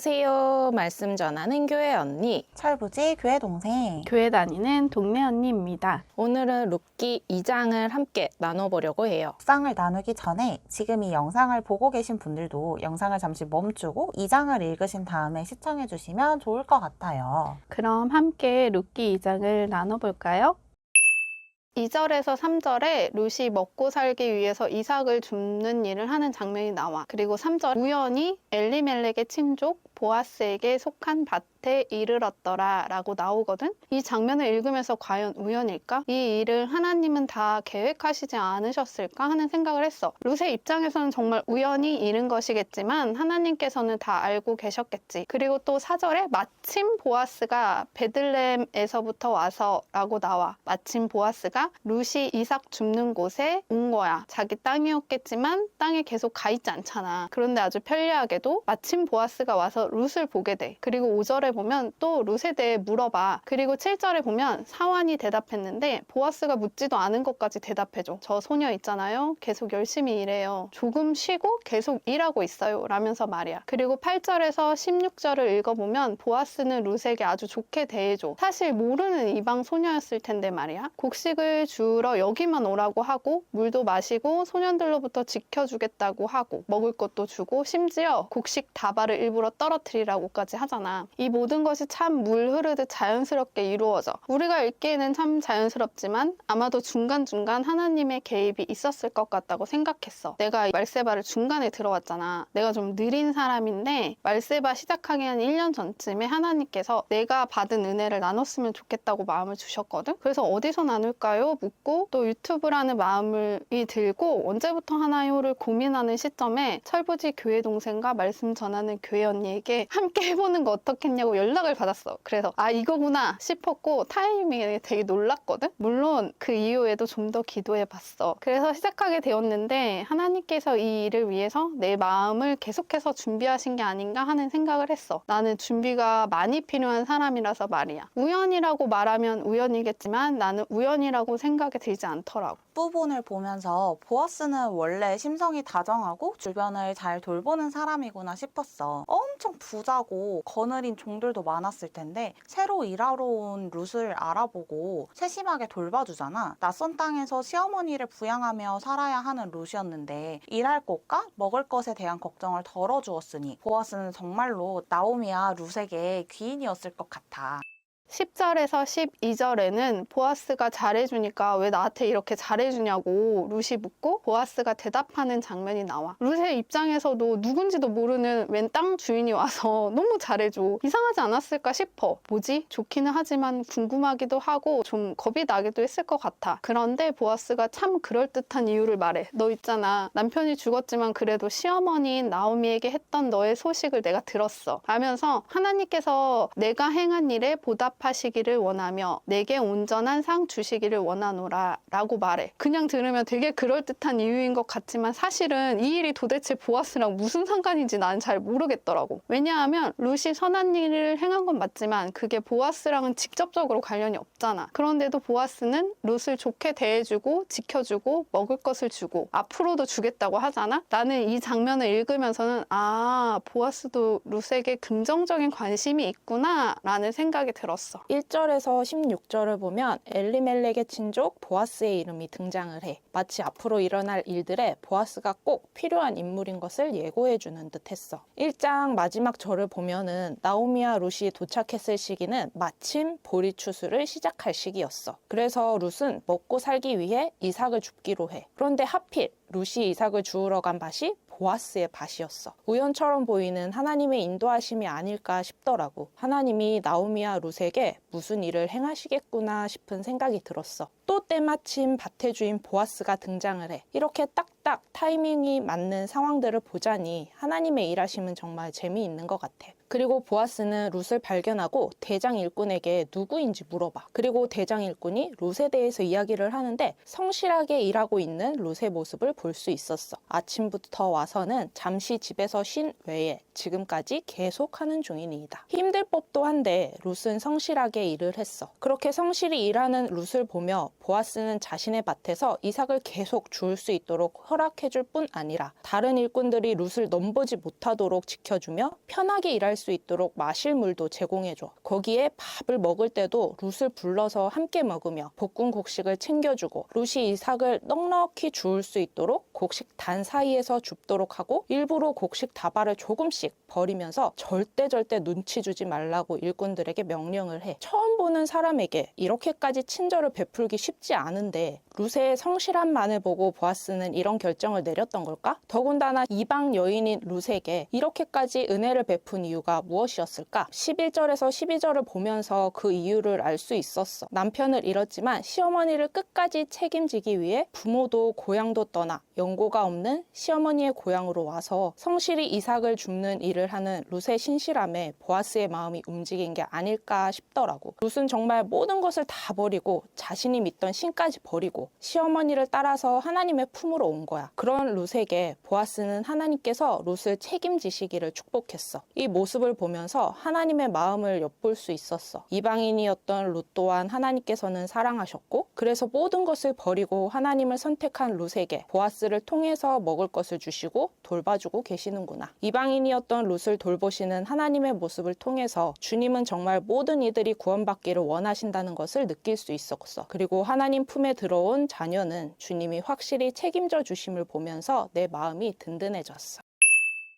안녕하세요. 말씀 전하는 교회 언니. 철부지 교회 동생. 교회 다니는 동네 언니입니다. 오늘은 룻기 2장을 함께 나눠보려고 해요. 묵상을 나누기 전에 지금 이 영상을 보고 계신 분들도 영상을 잠시 멈추고 2장을 읽으신 다음에 시청해 주시면 좋을 것 같아요. 그럼 함께 룻기 2장을 나눠볼까요? 2절에서 3절에 룻이 먹고 살기 위해서 이삭을 줍는 일을 하는 장면이 나와. 그리고 3절 우연히 엘리멜렉의 친족 보아스에게 속한 밭에 이르렀더라 라고 나오거든. 이 장면을 읽으면서 과연 우연일까? 이 일을 하나님은 다 계획하시지 않으셨을까 하는 생각을 했어. 룻의 입장에서는 정말 우연히 이른 것이겠지만 하나님께서는 다 알고 계셨겠지. 그리고 또 4절에 마침 보아스가 베들레헴에서부터 와서 라고 나와. 마침 보아스가 룻이 이삭 줍는 곳에 온 거야. 자기 땅이었겠지만 땅에 계속 가 있지 않잖아. 그런데 아주 편리하게도 마침 보아스가 와서 룻을 보게 돼. 그리고 5절에 보면 또 룻에 대해 물어봐. 그리고 7절에 보면 사환이 대답했는데 보아스가 묻지도 않은 것까지 대답해줘. 저 소녀 있잖아요. 계속 열심히 일해요. 조금 쉬고 계속 일하고 있어요. 라면서 말이야. 그리고 8절에서 16절을 읽어보면 보아스는 룻에게 아주 좋게 대해줘. 사실 모르는 이방 소녀였을 텐데 말이야. 곡식을 주우러 여기만 오라고 하고 물도 마시고 소년들로부터 지켜주겠다고 하고 먹을 것도 주고 심지어 곡식 다발을 일부러 떨어뜨리라고까지 하잖아. 이 모든 것이 참 물 흐르듯 자연스럽게 이루어져. 우리가 읽기에는 참 자연스럽지만 아마도 중간중간 하나님의 개입이 있었을 것 같다고 생각했어. 내가 말세바를 중간에 들어왔잖아. 내가 좀 느린 사람인데 말세바 시작하기 한 1년 전쯤에 하나님께서 내가 받은 은혜를 나눴으면 좋겠다고 마음을 주셨거든. 그래서 어디서 나눌까요? 묻고 또 유튜브라는 마음이 들고 언제부터 하나요를 고민하는 시점에 철부지 교회 동생과 말씀 전하는 교회 언니에게 함께 해보는 거 어떻겠냐고 연락을 받았어. 그래서 이거구나 싶었고 타이밍에 되게 놀랐거든. 물론 그 이후에도 좀 더 기도해봤어. 그래서 시작하게 되었는데 하나님께서 이 일을 위해서 내 마음을 계속해서 준비하신 게 아닌가 하는 생각을 했어. 나는 준비가 많이 필요한 사람이라서 말이야. 우연이라고 말하면 우연이겠지만 나는 우연이라고 생각이 들지 않더라고. 부분을 보면서 보아스는 원래 심성이 다정하고 주변을 잘 돌보는 사람이구나 싶었어. 엄청 부자고 거느린 종들도 많았을 텐데 새로 일하러 온 룻을 알아보고 세심하게 돌봐주잖아. 낯선 땅에서 시어머니를 부양하며 살아야 하는 룻이었는데 일할 곳과 먹을 것에 대한 걱정을 덜어주었으니 보아스는 정말로 나오미와 룻에게 귀인이었을 것 같아. 10절에서 12절에는 보아스가 잘해주니까 왜 나한테 이렇게 잘해주냐고 룻이 묻고 보아스가 대답하는 장면이 나와. 룻의 입장에서도 누군지도 모르는 웬 땅 주인이 와서 너무 잘해줘. 이상하지 않았을까 싶어. 뭐지? 좋기는 하지만 궁금하기도 하고 좀 겁이 나기도 했을 것 같아. 그런데 보아스가 참 그럴듯한 이유를 말해. 너 있잖아. 남편이 죽었지만 그래도 시어머니인 나오미에게 했던 너의 소식을 내가 들었어. 라면서 하나님께서 내가 행한 일에 보답하시기를 원하며 내게 온전한 상 주시기를 원하노라 라고 말해. 그냥 들으면 되게 그럴듯한 이유인 것 같지만 사실은 이 일이 도대체 보아스랑 무슨 상관인지 나는 잘 모르겠더라고. 왜냐하면 룻이 선한 일을 행한 건 맞지만 그게 보아스랑은 직접적으로 관련이 없잖아. 그런데도 보아스는 룻을 좋게 대해주고 지켜주고 먹을 것을 주고 앞으로도 주겠다고 하잖아. 나는 이 장면을 읽으면서는 보아스도 룻에게 긍정적인 관심이 있구나 라는 생각이 들었어. 1절에서 16절을 보면 엘리멜렉의 친족 보아스의 이름이 등장을 해. 마치 앞으로 일어날 일들에 보아스가 꼭 필요한 인물인 것을 예고해주는 듯 했어. 1장 마지막 절을 보면은 나오미와 룻이 도착했을 시기는 마침 보리 추수를 시작할 시기였어. 그래서 룻은 먹고 살기 위해 이삭을 줍기로 해. 그런데 하필 룻이 이삭을 주우러 간 밭이 보아스의 밭이었어. 우연처럼 보이는 하나님의 인도하심이 아닐까 싶더라고. 하나님이 나오미와 룻에게 무슨 일을 행하시겠구나 싶은 생각이 들었어. 또 때마침 밭의 주인 보아스가 등장을 해. 이렇게 딱딱 타이밍이 맞는 상황들을 보자니 하나님의 일하심은 정말 재미있는 것 같아. 그리고 보아스는 룻을 발견하고 대장 일꾼에게 누구인지 물어봐. 그리고 대장 일꾼이 룻에 대해서 이야기를 하는데 성실하게 일하고 있는 룻의 모습을 볼 수 있었어. 아침부터 와서는 잠시 집에서 쉰 외에 지금까지 계속하는 중이니이다. 힘들 법도 한데 룻은 성실하게 일을 했어. 그렇게 성실히 일하는 룻을 보며 보아스는 자신의 밭에서 이삭을 계속 주울 수 있도록 허락해줄 뿐 아니라 다른 일꾼들이 룻을 넘보지 못하도록 지켜주며 편하게 일할 수 있도록 마실 물도 제공해줘. 거기에 밥을 먹을 때도 룻을 불러서 함께 먹으며 볶은 곡식을 챙겨주고 룻이 이삭을 넉넉히 주울 수 있도록 곡식 단 사이에서 줍도록 하고 일부러 곡식 다발을 조금씩 버리면서 절대 눈치 주지 말라고 일꾼들에게 명령을 해. 처음 보는 사람에게 이렇게까지 친절을 베풀기 쉽지 않은데 룻의 성실함만을 보고 보아스는 이런 결정을 내렸던 걸까? 더군다나 이방 여인인 룻에게 이렇게까지 은혜를 베푼 이유가 무엇이었을까? 11절에서 12절을 보면서 그 이유를 알 수 있었어. 남편을 잃었지만 시어머니를 끝까지 책임지기 위해 부모도 고향도 떠나 연고가 없는 시어머니의 고향으로 와서 성실히 이삭을 줍는 일을 하는 룻의 신실함에 보아스의 마음이 움직인 게 아닐까 싶더라고. 룻은 정말 모든 것을 다 버리고 자신이 믿던 신까지 버리고 시어머니를 따라서 하나님의 품으로 온 거야. 그런 룻에게 보아스는 하나님께서 룻을 책임지시기를 축복했어. 이 모습을 보면서 하나님의 마음을 엿볼 수 있었어. 이방인이었던 룻 또한 하나님께서는 사랑하셨고 그래서 모든 것을 버리고 하나님을 선택한 룻에게 보아스를 통해서 먹을 것을 주시고 돌봐주고 계시는구나. 이방인이었던 룻을 돌보시는 하나님의 모습을 통해서 주님은 정말 모든 이들이 구원받기를 원하신다는 것을 느낄 수 있었어. 그리고 하나님 품에 들어온 자녀는 주님이 확실히 책임져 주심을 보면서 내 마음이 든든해졌어.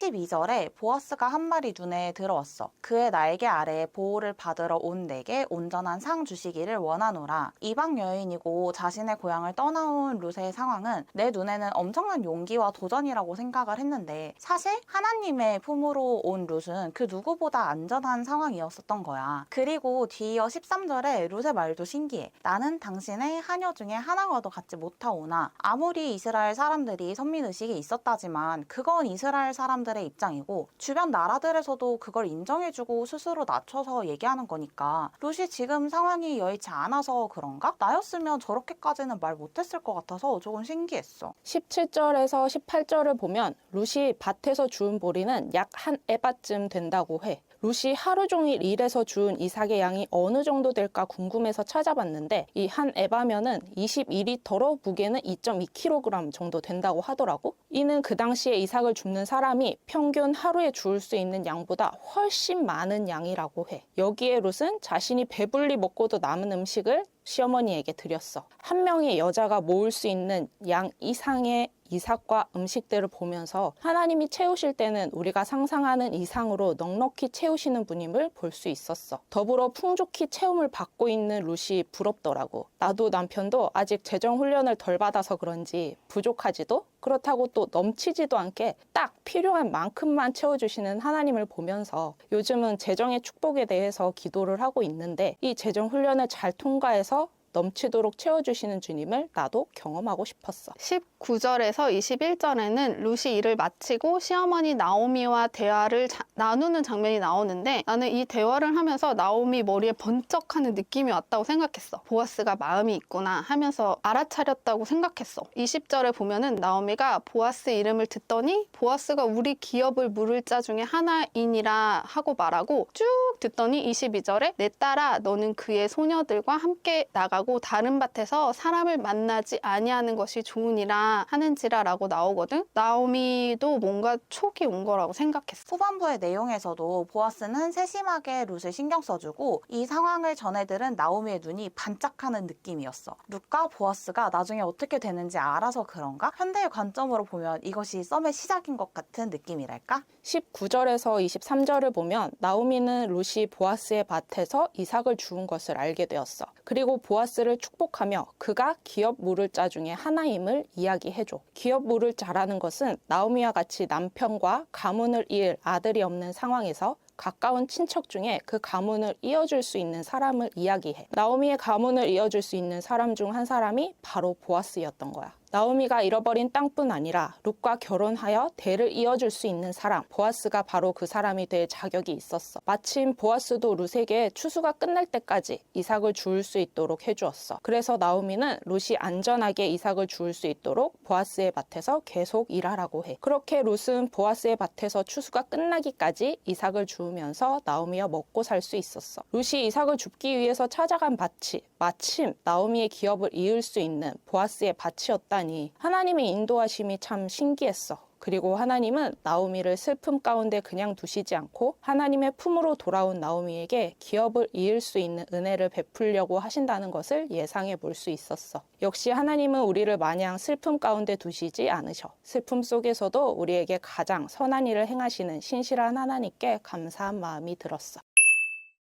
12절에 보아스가 한 말이 눈에 들어왔어. 그의 날개 아래에 보호를 받으러 온 내게 온전한 상 주시기를 원하노라. 이방 여인이고 자신의 고향을 떠나온 룻의 상황은 내 눈에는 엄청난 용기와 도전이라고 생각을 했는데 사실 하나님의 품으로 온 룻은 그 누구보다 안전한 상황이었었던 거야. 그리고 뒤이어 13절에 룻의 말도 신기해. 나는 당신의 하녀 중에 하나와도 같지 못하오나 아무리 이스라엘 사람들이 선민의식이 있었다지만 그건 이스라엘 사람들의 입장이고 주변 나라들에서도 그걸 인정해주고 스스로 낮춰서 얘기하는 거니까 룻이 지금 상황이 여의치 않아서 그런가? 나였으면 저렇게까지는 말 못했을 것 같아서 조금 신기했어. 17절에서 18절을 보면 룻이 밭에서 주운 보리는 약 한 에바쯤 된다고 해. 룻이 하루 종일 일해서 주운 이삭의 양이 어느 정도 될까 궁금해서 찾아봤는데 이 한 에바면은 22리터로 무게는 2.2kg 정도 된다고 하더라고. 이는 그 당시에 이삭을 줍는 사람이 평균 하루에 주울 수 있는 양보다 훨씬 많은 양이라고 해. 여기에 룻은 자신이 배불리 먹고도 남은 음식을 시어머니에게 드렸어. 한 명의 여자가 모을 수 있는 양 이상의 이삭과 음식들을 보면서 하나님이 채우실 때는 우리가 상상하는 이상으로 넉넉히 채우시는 분임을 볼 수 있었어. 더불어 풍족히 채움을 받고 있는 룻이 부럽더라고. 나도 남편도 아직 재정 훈련을 덜 받아서 그런지 부족하지도 그렇다고 또 넘치지도 않게 딱 필요한 만큼만 채워주시는 하나님을 보면서 요즘은 재정의 축복에 대해서 기도를 하고 있는데 이 재정 훈련을 잘 통과해서 넘치도록 채워주시는 주님을 나도 경험하고 싶었어. 19절에서 21절에는 룻이 일을 마치고 시어머니 나오미와 대화를 나누는 장면이 나오는데 나는 이 대화를 하면서 나오미 머리에 번쩍하는 느낌이 왔다고 생각했어. 보아스가 마음이 있구나 하면서 알아차렸다고 생각했어. 20절에 보면은 나오미가 보아스 이름을 듣더니 보아스가 우리 기업을 물을 자 중에 하나이니라 하고 말하고 쭉 듣더니 22절에 내 딸아 너는 그의 소녀들과 함께 나가고 다른 밭에서 사람을 만나지 아니하는 것이 좋으니라 하는지라 라고 나오거든. 나오미도 뭔가 촉이 온 거라고 생각했어. 후반부의 내용에서도 보아스는 세심하게 룻을 신경 써주고 이 상황을 전해들은 나오미의 눈이 반짝하는 느낌이었어. 룻과 보아스가 나중에 어떻게 되는지 알아서 그런가? 현대의 관점으로 보면 이것이 썸의 시작인 것 같은 느낌이랄까? 19절에서 23절을 보면 나오미는 룻이 보아스의 밭에서 이삭을 주운 것을 알게 되었어. 그리고 보아스를 축복하며 그가 기업 물을 자 중에 하나임을 이야기해줘. 기업 물을 자라는 것은 나오미와 같이 남편과 가문을 이을 아들이 없는 상황에서 가까운 친척 중에 그 가문을 이어줄 수 있는 사람을 이야기해. 나오미의 가문을 이어줄 수 있는 사람 중 한 사람이 바로 보아스였던 거야. 나오미가 잃어버린 땅뿐 아니라 룻과 결혼하여 대를 이어줄 수 있는 사람, 보아스가 바로 그 사람이 될 자격이 있었어. 마침 보아스도 룻에게 추수가 끝날 때까지 이삭을 주울 수 있도록 해주었어. 그래서 나오미는 룻이 안전하게 이삭을 주울 수 있도록 보아스의 밭에서 계속 일하라고 해. 그렇게 룻은 보아스의 밭에서 추수가 끝나기까지 이삭을 주우면서 나오미와 먹고 살 수 있었어. 룻이 이삭을 줍기 위해서 찾아간 밭이 마침 나오미의 기업을 이을 수 있는 보아스의 밭이었다니 인도하다니 하나님의 인도하심이 참 신기했어. 그리고 하나님은 나오미를 슬픔 가운데 그냥 두시지 않고 하나님의 품으로 돌아온 나오미에게 기업을 이을 수 있는 은혜를 베풀려고 하신다는 것을 예상해 볼 수 있었어. 역시 하나님은 우리를 마냥 슬픔 가운데 두시지 않으셔. 슬픔 속에서도 우리에게 가장 선한 일을 행하시는 신실한 하나님께 감사한 마음이 들었어.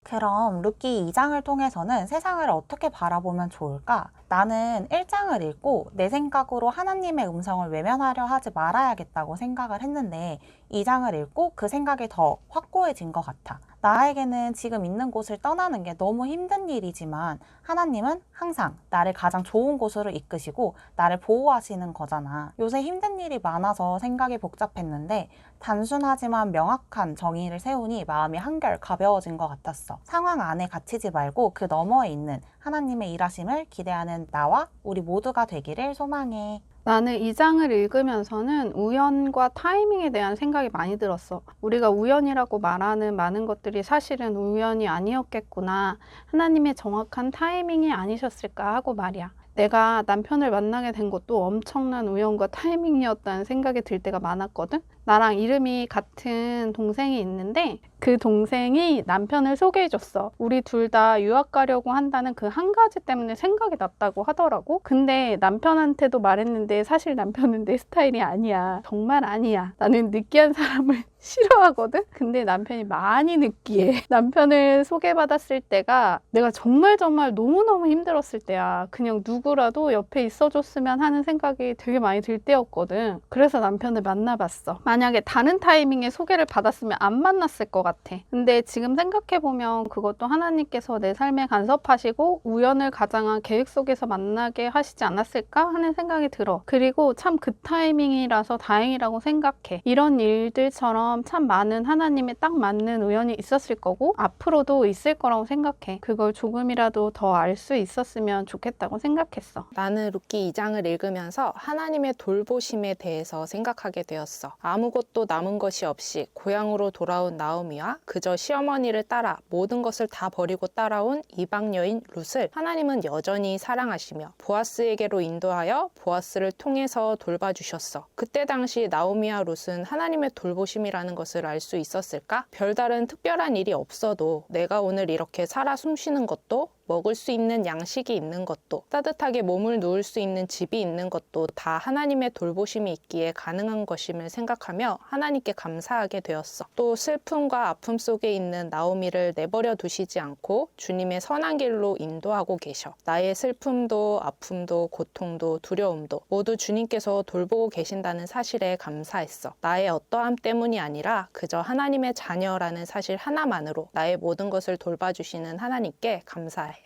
그럼 룻기 2장을 통해서는 세상을 어떻게 바라보면 좋을까? 나는 1장을 읽고 내 생각으로 하나님의 음성을 외면하려 하지 말아야겠다고 생각을 했는데 2장을 읽고 그 생각이 더 확고해진 것 같아. 나에게는 지금 있는 곳을 떠나는 게 너무 힘든 일이지만 하나님은 항상 나를 가장 좋은 곳으로 이끄시고 나를 보호하시는 거잖아. 요새 힘든 일이 많아서 생각이 복잡했는데 단순하지만 명확한 정의를 세우니 마음이 한결 가벼워진 것 같았어. 상황 안에 갇히지 말고 그 너머에 있는 하나님의 일하심을 기대하는 나와 우리 모두가 되기를 소망해. 나는 이 장을 읽으면서는 우연과 타이밍에 대한 생각이 많이 들었어. 우리가 우연이라고 말하는 많은 것들이 사실은 우연이 아니었겠구나. 하나님의 정확한 타이밍이 아니셨을까 하고 말이야. 내가 남편을 만나게 된 것도 엄청난 우연과 타이밍이었다는 생각이 들 때가 많았거든. 나랑 이름이 같은 동생이 있는데 그 동생이 남편을 소개해줬어. 우리 둘 다 유학 가려고 한다는 그 한 가지 때문에 생각이 났다고 하더라고. 근데 남편한테도 말했는데 사실 남편은 내 스타일이 아니야. 정말 아니야. 나는 느끼한 사람을 싫어하거든? 근데 남편이 많이 느끼해. 남편을 소개받았을 때가 내가 정말 너무너무 힘들었을 때야. 그냥 누구라도 옆에 있어줬으면 하는 생각이 되게 많이 들 때였거든. 그래서 남편을 만나봤어. 만약에 다른 타이밍에 소개를 받았으면 안 만났을 것 같아. 근데 지금 생각해보면 그것도 하나님께서 내 삶에 간섭하시고 우연을 가장한 계획 속에서 만나게 하시지 않았을까 하는 생각이 들어. 그리고 참 그 타이밍이라서 다행이라고 생각해. 이런 일들처럼 참 많은 하나님의 딱 맞는 우연이 있었을 거고 앞으로도 있을 거라고 생각해. 그걸 조금이라도 더 알 수 있었으면 좋겠다고 생각했어. 나는 룻기 2장을 읽으면서 하나님의 돌보심에 대해서 생각하게 되었어. 아무것도 남은 것이 없이 고향으로 돌아온 나오미와 그저 시어머니를 따라 모든 것을 다 버리고 따라온 이방 여인 룻을 하나님은 여전히 사랑하시며 보아스에게로 인도하여 보아스를 통해서 돌봐주셨어. 그때 당시 나오미와 룻은 하나님의 돌보심이라는 것을 알 수 있었을까? 별다른 특별한 일이 없어도 내가 오늘 이렇게 살아 숨쉬는 것도 먹을 수 있는 양식이 있는 것도 따뜻하게 몸을 누울 수 있는 집이 있는 것도 다 하나님의 돌보심이 있기에 가능한 것임을 생각하며 하나님께 감사하게 되었어. 또 슬픔과 아픔 속에 있는 나오미를 내버려 두시지 않고 주님의 선한 길로 인도하고 계셔. 나의 슬픔도 아픔도 고통도 두려움도 모두 주님께서 돌보고 계신다는 사실에 감사했어. 나의 어떠함 때문이 아니라 그저 하나님의 자녀라는 사실 하나만으로 나의 모든 것을 돌봐주시는 하나님께 감사해.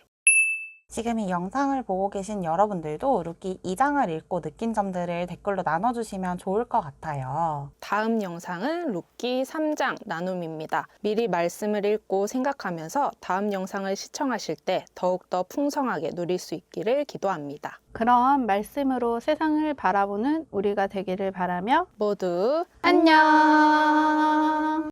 지금 이 영상을 보고 계신 여러분들도 룻기 2장을 읽고 느낀 점들을 댓글로 나눠주시면 좋을 것 같아요. 다음 영상은 룻기 3장 나눔입니다. 미리 말씀을 읽고 생각하면서 다음 영상을 시청하실 때 더욱더 풍성하게 누릴 수 있기를 기도합니다. 그럼 말씀으로 세상을 바라보는 우리가 되기를 바라며 모두 안녕!